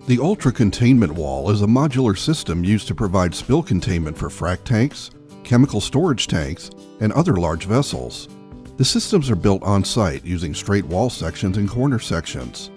The ultra-containment wall is a modular system used to provide spill containment for frac tanks, chemical storage tanks, and other large vessels. The systems are built on-site using straight wall sections and corner sections.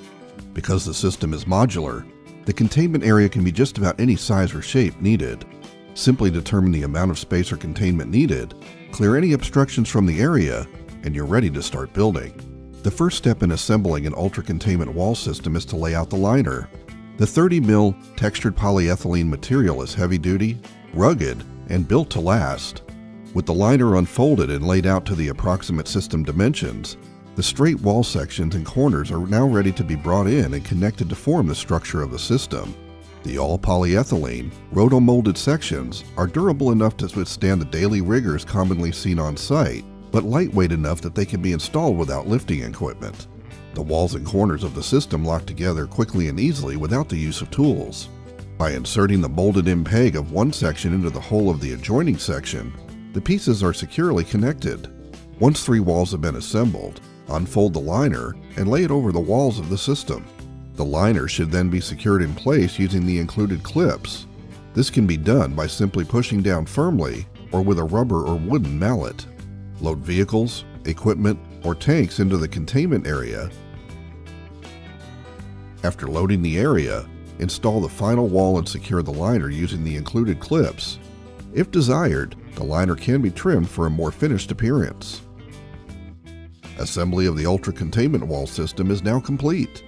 Because the system is modular, the containment area can be just about any size or shape needed. Simply determine the amount of space or containment needed, clear any obstructions from the area, and you're ready to start building. The first step in assembling an ultra-containment wall system is to lay out the liner. The 30 mil textured polyethylene material is heavy-duty, rugged, and built to last. With the liner unfolded and laid out to the approximate system dimensions, the straight wall sections and corners are now ready to be brought in and connected to form the structure of the system. The all-polyethylene, roto-molded sections are durable enough to withstand the daily rigors commonly seen on site, but lightweight enough that they can be installed without lifting equipment. The walls and corners of the system lock together quickly and easily without the use of tools. By inserting the molded-in peg of one section into the hole of the adjoining section, the pieces are securely connected. Once 3 walls have been assembled, unfold the liner and lay it over the walls of the system. The liner should then be secured in place using the included clips. This can be done by simply pushing down firmly or with a rubber or wooden mallet. Load vehicles, equipment, or tanks into the containment area. After loading the area, install the final wall and secure the liner using the included clips. If desired, the liner can be trimmed for a more finished appearance. Assembly of the ultra-containment wall system is now complete.